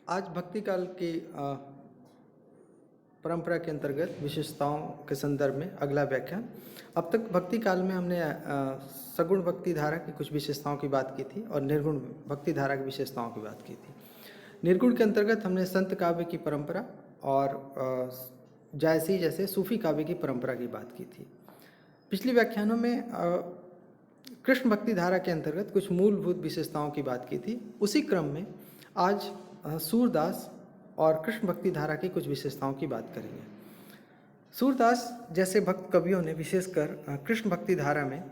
आज भक्ति काल की परंपरा के अंतर्गत विशेषताओं के संदर्भ में अगला व्याख्यान। अब तक भक्ति काल में हमने सगुण भक्ति धारा की कुछ विशेषताओं की बात की थी और निर्गुण भक्ति धारा की विशेषताओं की बात की थी। निर्गुण के अंतर्गत हमने संत काव्य की परंपरा और जायसी जैसे सूफी काव्य की परंपरा की बात की थी। पिछले व्याख्यानों में कृष्ण भक्ति धारा के अंतर्गत कुछ मूलभूत विशेषताओं की बात की थी। उसी क्रम में आज सूरदास और कृष्ण भक्ति धारा की कुछ विशेषताओं की बात करेंगे। सूरदास जैसे भक्त कवियों ने विशेषकर कृष्ण भक्ति धारा में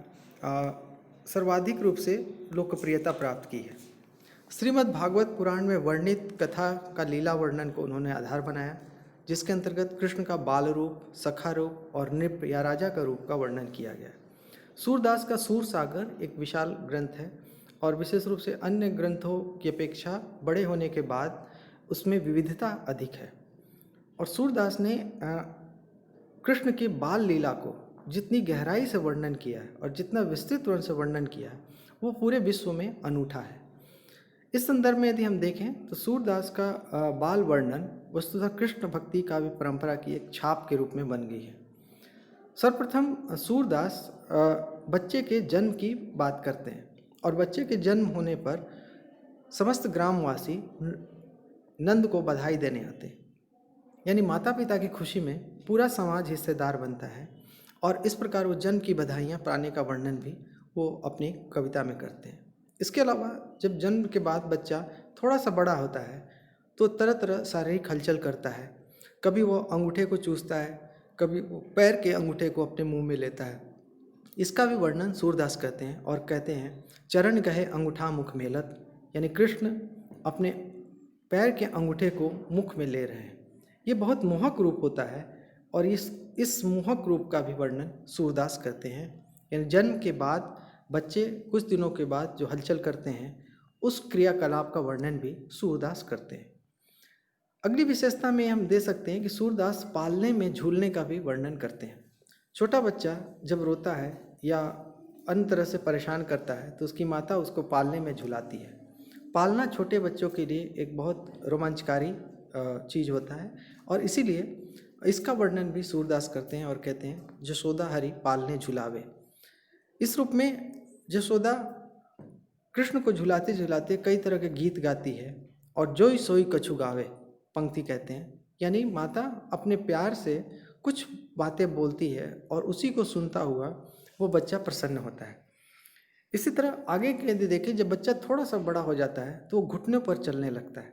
सर्वाधिक रूप से लोकप्रियता प्राप्त की है। श्रीमद् भागवत पुराण में वर्णित कथा का लीला वर्णन को उन्होंने आधार बनाया, जिसके अंतर्गत कृष्ण का बाल रूप, सखा रूप और नृप या राजा का रूप का वर्णन किया गया। सूरदास का सूर सागर एक विशाल ग्रंथ है और विशेष रूप से अन्य ग्रंथों की अपेक्षा बड़े होने के बाद उसमें विविधता अधिक है। और सूरदास ने कृष्ण की बाल लीला को जितनी गहराई से वर्णन किया है और जितना विस्तृत रूप से वर्णन किया है वो पूरे विश्व में अनूठा है। इस संदर्भ में यदि हम देखें तो सूरदास का बाल वर्णन वस्तुतः कृष्ण भक्ति काव्य परंपरा की एक छाप के रूप में बन गई है। सर्वप्रथम सूरदास बच्चे के जन्म की बात करते हैं और बच्चे के जन्म होने पर समस्त ग्रामवासी नंद को बधाई देने आते हैं, यानी माता पिता की खुशी में पूरा समाज हिस्सेदार बनता है और इस प्रकार वो जन्म की बधाइयाँ पाने का वर्णन भी वो अपनी कविता में करते हैं। इसके अलावा जब जन्म के बाद बच्चा थोड़ा सा बड़ा होता है तो तरह तरह शारीरिक हलचल करता है। कभी वो अंगूठे को चूसता है, कभी वो पैर के अंगूठे को अपने मुंह में लेता है। इसका भी वर्णन सूरदास करते हैं और कहते हैं चरण गहे अंगूठा मुख मेलत, यानी कृष्ण अपने पैर के अंगूठे को मुख में ले रहे हैं। ये बहुत मोहक रूप होता है और इस मोहक रूप का भी वर्णन सूरदास करते हैं। यानी जन्म के बाद बच्चे कुछ दिनों के बाद जो हलचल करते हैं उस क्रियाकलाप का वर्णन भी सूरदास करते हैं। अगली विशेषता में हम दे सकते हैं कि सूरदास पालने में झूलने का भी वर्णन करते हैं। छोटा बच्चा जब रोता है या अन्य तरह से परेशान करता है तो उसकी माता उसको पालने में झुलाती है। पालना छोटे बच्चों के लिए एक बहुत रोमांचकारी चीज़ होता है और इसीलिए इसका वर्णन भी सूरदास करते हैं और कहते हैं जशोदा हरि पालने झुलावे। इस रूप में जशोदा कृष्ण को झुलाते झुलाते कई तरह के गीत गाती है और जोई सोई कछु गावे पंक्ति कहते हैं, यानी माता अपने प्यार से कुछ बातें बोलती है और उसी को सुनता हुआ वो बच्चा प्रसन्न होता है। इसी तरह आगे के यदि देखें, जब बच्चा थोड़ा सा बड़ा हो जाता है तो वो घुटनों पर चलने लगता है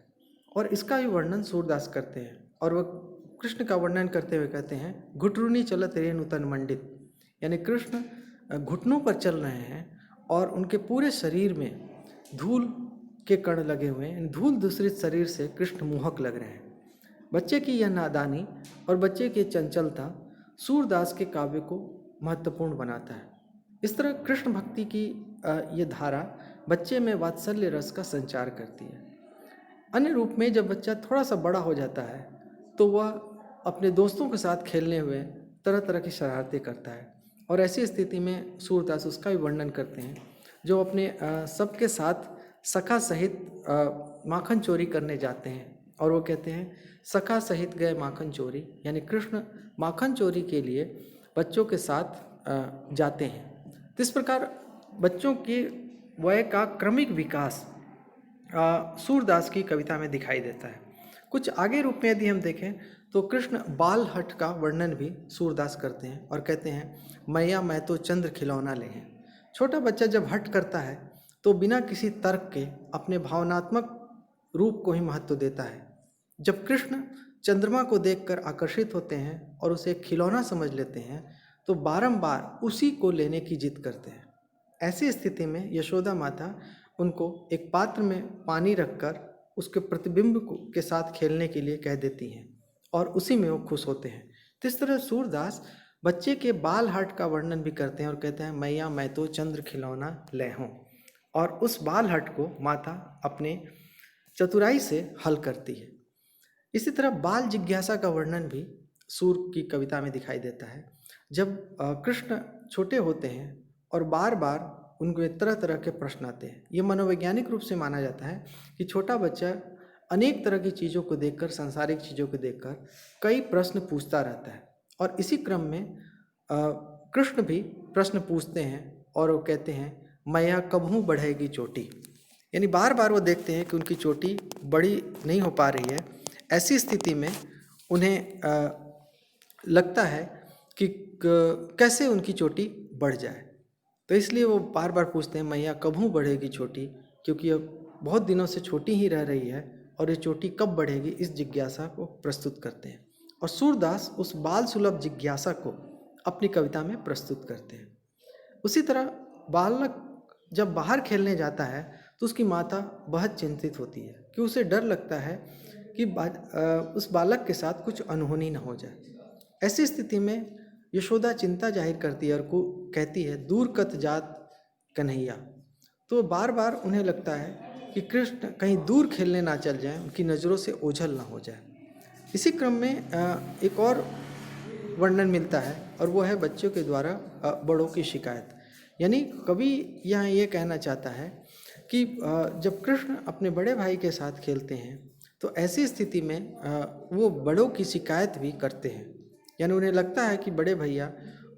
और इसका भी वर्णन सूरदास करते हैं और वह कृष्ण का वर्णन करते हुए कहते हैं घुटरूनी चलत रे नूतन मंडित, यानी कृष्ण घुटनों पर चल रहे हैं और उनके पूरे शरीर में धूल के कण लगे हुए हैं, धूल दूसरित शरीर से कृष्ण मोहक लग रहे हैं। बच्चे की यह नादानी और बच्चे की चंचलता सूरदास के काव्य को महत्वपूर्ण बनाता है। इस तरह कृष्ण भक्ति की ये धारा बच्चे में वात्सल्य रस का संचार करती है। अन्य रूप में जब बच्चा थोड़ा सा बड़ा हो जाता है तो वह अपने दोस्तों के साथ खेलने हुए तरह तरह की शरारतें करता है और ऐसी स्थिति में सूरदास उसका भी वर्णन करते हैं, जो अपने सबके साथ सखा सहित माखन चोरी करने जाते हैं और वो कहते हैं सखा सहित गए माखन चोरी, यानी कृष्ण माखन चोरी के लिए बच्चों के साथ जाते हैं। तो इस प्रकार बच्चों के वय का क्रमिक विकास सूरदास की कविता में दिखाई देता है। कुछ आगे रूप में यदि हम देखें तो कृष्ण बाल हट का वर्णन भी सूरदास करते हैं और कहते हैं मैया मैं तो चंद्र खिलौना ले हैं। छोटा बच्चा जब हट करता है तो बिना किसी तर्क के अपने भावनात्मक रूप को ही महत्व देता है। जब कृष्ण चंद्रमा को देखकर आकर्षित होते हैं और उसे एक खिलौना समझ लेते हैं तो बारंबार उसी को लेने की जिद करते हैं। ऐसी स्थिति में यशोदा माता उनको एक पात्र में पानी रखकर उसके प्रतिबिंब के साथ खेलने के लिए कह देती हैं और उसी में वो खुश होते हैं। तो इस तरह सूरदास बच्चे के बाल हट का वर्णन भी करते हैं और कहते हैं मैया मैं तो चंद्र खिलौना ले हूँ, और उस बाल हट को माता अपने चतुराई से हल करती है। इसी तरह बाल जिज्ञासा का वर्णन भी सूर की कविता में दिखाई देता है। जब कृष्ण छोटे होते हैं और बार बार उनको तरह तरह के प्रश्न आते हैं। ये मनोवैज्ञानिक रूप से माना जाता है कि छोटा बच्चा अनेक तरह की चीज़ों को देखकर, सांसारिक चीज़ों को देखकर कई प्रश्न पूछता रहता है। और इसी क्रम में कृष्ण भी प्रश्न पूछते हैं और वो कहते हैं, मैया कबहू बढ़ेगी चोटी। यानी बार बार वो देखते हैं कि उनकी चोटी बड़ी नहीं हो पा रही है। ऐसी स्थिति में उन्हें लगता है कि कैसे उनकी चोटी बढ़ जाए। तो इसलिए वो बार बार पूछते हैं, मैया कबहू बढ़ेगी चोटी, क्योंकि अब बहुत दिनों से छोटी ही रह रही है और ये चोटी कब बढ़ेगी, इस जिज्ञासा को प्रस्तुत करते हैं। और सूरदास उस बाल सुलभ जिज्ञासा को अपनी कविता में प्रस्तुत करते हैं। उसी तरह बालक जब बाहर खेलने जाता है तो उसकी माता बहुत चिंतित होती है कि उसे डर लगता है कि उस बालक के साथ कुछ अनहोनी न हो जाए। ऐसी स्थिति में यशोदा चिंता जाहिर करती है और को कहती है, दूर कत जात कन्हैया। तो बार बार उन्हें लगता है कि कृष्ण कहीं दूर खेलने ना चल जाएं, उनकी नज़रों से ओझल ना हो जाए। इसी क्रम में एक और वर्णन मिलता है और वो है बच्चों के द्वारा बड़ों की शिकायत। यानी कवि यहाँ ये कहना चाहता है कि जब कृष्ण अपने बड़े भाई के साथ खेलते हैं तो ऐसी स्थिति में वो बड़ों की शिकायत भी करते हैं। यानी उन्हें लगता है कि बड़े भैया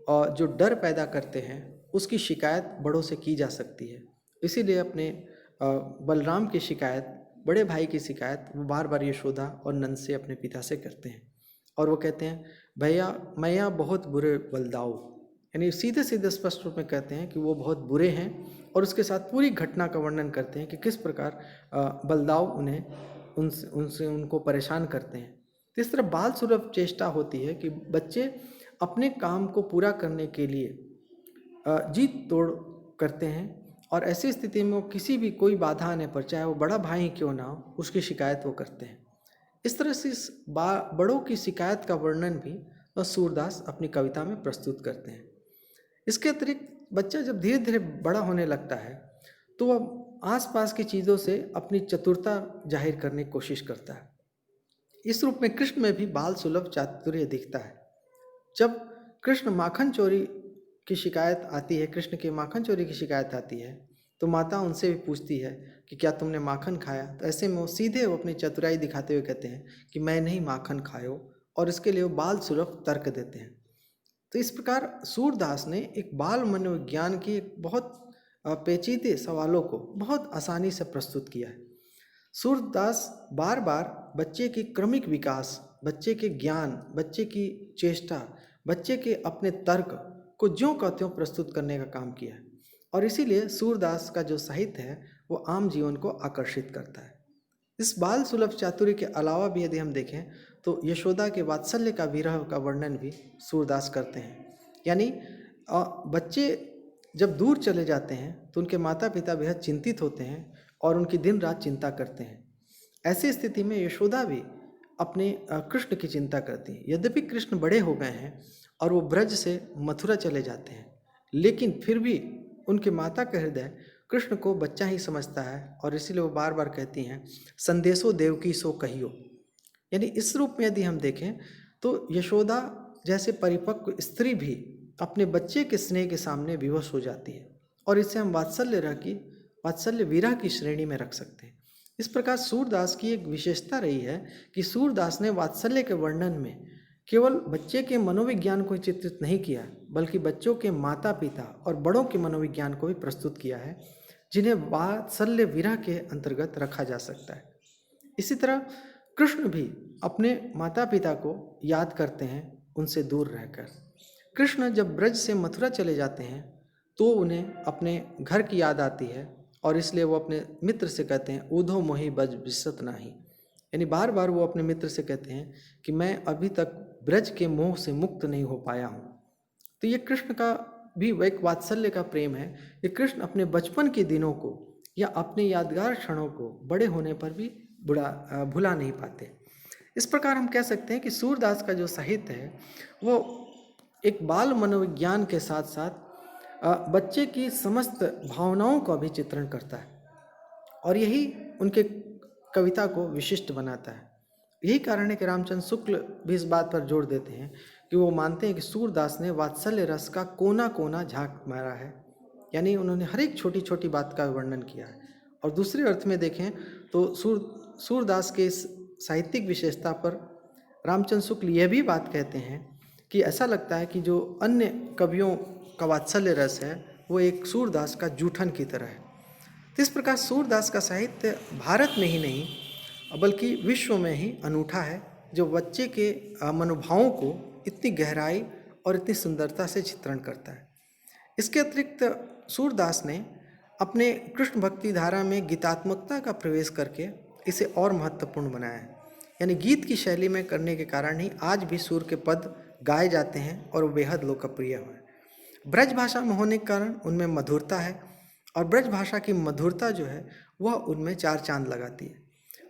जो डर पैदा करते हैं उसकी शिकायत बड़ों से की जा सकती है। इसीलिए अपने बलराम की शिकायत, बड़े भाई की शिकायत वो बार बार यशोदा और नंद से, अपने पिता से करते हैं। और वो कहते हैं, भैया मैया बहुत बुरे बलदाऊ। यानी सीधे सीधे स्पष्ट रूप में कहते हैं कि वो बहुत बुरे हैं और उसके साथ पूरी घटना का वर्णन करते हैं कि किस प्रकार बलदाऊ उनसे उनको परेशान करते हैं। तो इस तरह बाल सुलभ चेष्टा होती है कि बच्चे अपने काम को पूरा करने के लिए जी तोड़ करते हैं और ऐसी स्थिति में वो किसी भी कोई बाधा आने पर, चाहे वो बड़ा भाई क्यों ना हो, उसकी शिकायत वो करते हैं। इस तरह से इस बड़ों की शिकायत का वर्णन भी सूरदास अपनी कविता में प्रस्तुत करते हैं। इसके अतिरिक्त बच्चा जब धीरे धीरे बड़ा होने लगता है तो वह आसपास की चीज़ों से अपनी चतुरता जाहिर करने की कोशिश करता है। इस रूप में कृष्ण में भी बाल सुलभ चातुर्य दिखता है। जब कृष्ण माखन चोरी की शिकायत आती है, कृष्ण के माखन चोरी की शिकायत आती है, तो माता उनसे भी पूछती है कि क्या तुमने माखन खाया। तो ऐसे में वो सीधे वो अपनी चतुराई दिखाते हुए कहते हैं कि मैं नहीं माखन खायो, और इसके लिए वो बाल सुलभ तर्क देते हैं। तो इस प्रकार सूरदास ने एक बाल मनोविज्ञान की एक बहुत पेचीदे सवालों को बहुत आसानी से प्रस्तुत किया है। सूरदास बार बार बच्चे की क्रमिक विकास, बच्चे के ज्ञान, बच्चे की चेष्टा, बच्चे के अपने तर्क को ज्यों का त्यों प्रस्तुत करने का काम किया है। और इसीलिए सूरदास का जो साहित्य है वो आम जीवन को आकर्षित करता है। इस बाल सुलभ चातुर्य के अलावा भी यदि हम देखें तो यशोदा के वात्सल्य का विरह का वर्णन भी सूरदास करते हैं। यानी बच्चे जब दूर चले जाते हैं तो उनके माता पिता बेहद चिंतित होते हैं और उनकी दिन रात चिंता करते हैं। ऐसी स्थिति में यशोदा भी अपने कृष्ण की चिंता करती है। यद्यपि कृष्ण बड़े हो गए हैं और वो ब्रज से मथुरा चले जाते हैं, लेकिन फिर भी उनके माता का हृदय कृष्ण को बच्चा ही समझता है और इसीलिए वो बार बार कहती हैं, संदेशो देवकी सो कहियो। यानी इस रूप में यदि हम देखें तो यशोदा जैसे परिपक्व स्त्री भी अपने बच्चे के स्नेह के सामने विवश हो जाती है और इसे हम वात्सल्य विरह की श्रेणी में रख सकते हैं। इस प्रकार सूरदास की एक विशेषता रही है कि सूरदास ने वात्सल्य के वर्णन में केवल बच्चे के मनोविज्ञान को चित्रित नहीं किया, बल्कि बच्चों के माता पिता और बड़ों के मनोविज्ञान को भी प्रस्तुत किया है, जिन्हें वात्सल्य विरह के अंतर्गत रखा जा सकता है। इसी तरह कृष्ण भी अपने माता पिता को याद करते हैं उनसे दूर रहकर। कृष्ण जब ब्रज से मथुरा चले जाते हैं तो उन्हें अपने घर की याद आती है और इसलिए वो अपने मित्र से कहते हैं, ऊधो मोहि बज बिसत नाही। यानी बार बार वो अपने मित्र से कहते हैं कि मैं अभी तक ब्रज के मोह से मुक्त नहीं हो पाया हूँ। तो ये कृष्ण का भी एक वात्सल्य का प्रेम है। ये कृष्ण अपने बचपन के दिनों को या अपने यादगार क्षणों को बड़े होने पर भी भुला नहीं पाते। इस प्रकार हम कह सकते हैं कि सूरदास का जो साहित्य है वो एक बाल मनोविज्ञान के साथ साथ बच्चे की समस्त भावनाओं का भी चित्रण करता है और यही उनके कविता को विशिष्ट बनाता है। यही कारण है कि रामचंद्र शुक्ल भी इस बात पर जोर देते हैं कि वो मानते हैं कि सूरदास ने वात्सल्य रस का कोना कोना झांक मारा है। यानी उन्होंने हर एक छोटी छोटी बात का वर्णन किया है। और दूसरे अर्थ में देखें तो सूरदास के इस साहित्यिक विशेषता पर रामचंद्र शुक्ल यह भी बात कहते हैं कि ऐसा लगता है कि जो अन्य कवियों का वात्सल्य रस है वो एक सूरदास का जूठन की तरह है। तो इस प्रकार सूरदास का साहित्य भारत में ही नहीं बल्कि विश्व में ही अनूठा है, जो बच्चे के मनोभावों को इतनी गहराई और इतनी सुंदरता से चित्रण करता है। इसके अतिरिक्त सूरदास ने अपने कृष्ण भक्ति धारा में गीतात्मकता का प्रवेश करके इसे और महत्वपूर्ण बनाया है। यानी गीत की शैली में करने के कारण ही आज भी सूर के पद गाए जाते हैं और वो बेहद लोकप्रिय हुए। ब्रज भाषा में होने के कारण उनमें मधुरता है और ब्रज भाषा की मधुरता जो है वह उनमें चार चांद लगाती है।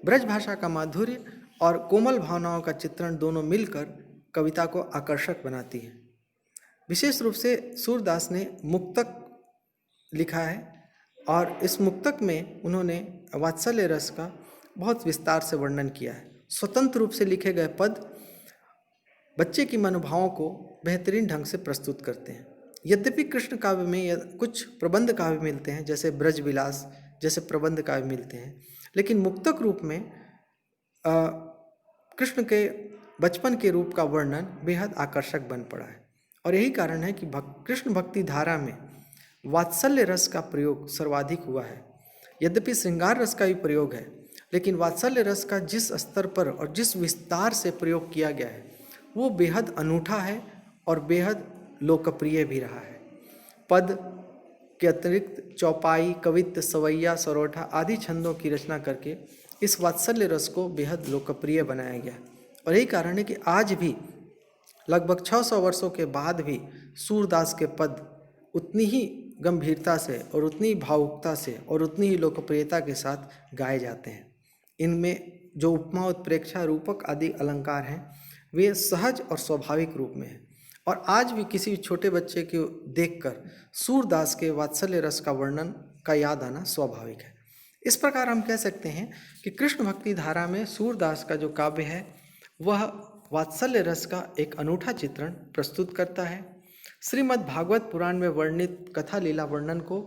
ब्रज भाषा का माधुर्य और कोमल भावनाओं का चित्रण दोनों मिलकर कविता को आकर्षक बनाती है। विशेष रूप से सूरदास ने मुक्तक लिखा है और इस मुक्तक में उन्होंने वात्सल्य रस का बहुत विस्तार से वर्णन किया है। स्वतंत्र रूप से लिखे गए पद बच्चे की मनोभावों को बेहतरीन ढंग से प्रस्तुत करते हैं। यद्यपि कृष्ण काव्य में कुछ प्रबंध काव्य मिलते हैं, जैसे ब्रज विलास जैसे प्रबंध काव्य मिलते हैं, लेकिन मुक्तक रूप में कृष्ण के बचपन के रूप का वर्णन बेहद आकर्षक बन पड़ा है। और यही कारण है कि कृष्ण भक्ति धारा में वात्सल्य रस का प्रयोग सर्वाधिक हुआ है। यद्यपि श्रृंगार रस का भी प्रयोग है, लेकिन वात्सल्य रस का जिस स्तर पर और जिस विस्तार से प्रयोग किया गया है वो बेहद अनूठा है और बेहद लोकप्रिय भी रहा है। पद के अतिरिक्त चौपाई, कवित्त, सवैया, सरोठा आदि छंदों की रचना करके इस वात्सल्य रस को बेहद लोकप्रिय बनाया गया। और यही कारण है कि आज भी लगभग 600 वर्षों के बाद भी सूरदास के पद उतनी ही गंभीरता से और उतनी भावुकता से और उतनी ही लोकप्रियता के साथ गाए जाते हैं। इनमें जो उपमा, उत्प्रेक्षा, रूपक आदि अलंकार हैं वे सहज और स्वाभाविक रूप में हैं और आज भी किसी भी छोटे बच्चे को देखकर सूरदास के वात्सल्य रस का वर्णन का याद आना स्वाभाविक है। इस प्रकार हम कह सकते हैं कि कृष्ण भक्ति धारा में सूरदास का जो काव्य है वह वात्सल्य रस का एक अनूठा चित्रण प्रस्तुत करता है। श्रीमद् भागवत पुराण में वर्णित कथा लीला वर्णन को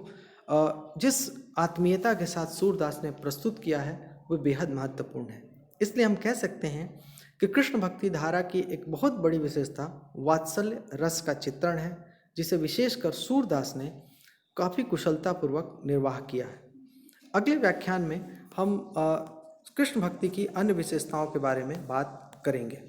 जिस आत्मीयता के साथ सूरदास ने प्रस्तुत किया है वो बेहद महत्वपूर्ण है। इसलिए हम कह सकते हैं कि कृष्ण भक्ति धारा की एक बहुत बड़ी विशेषता वात्सल्य रस का चित्रण है, जिसे विशेषकर सूरदास ने काफ़ी कुशलतापूर्वक निर्वाह किया है। अगले व्याख्यान में हम कृष्ण भक्ति की अन्य विशेषताओं के बारे में बात करेंगे।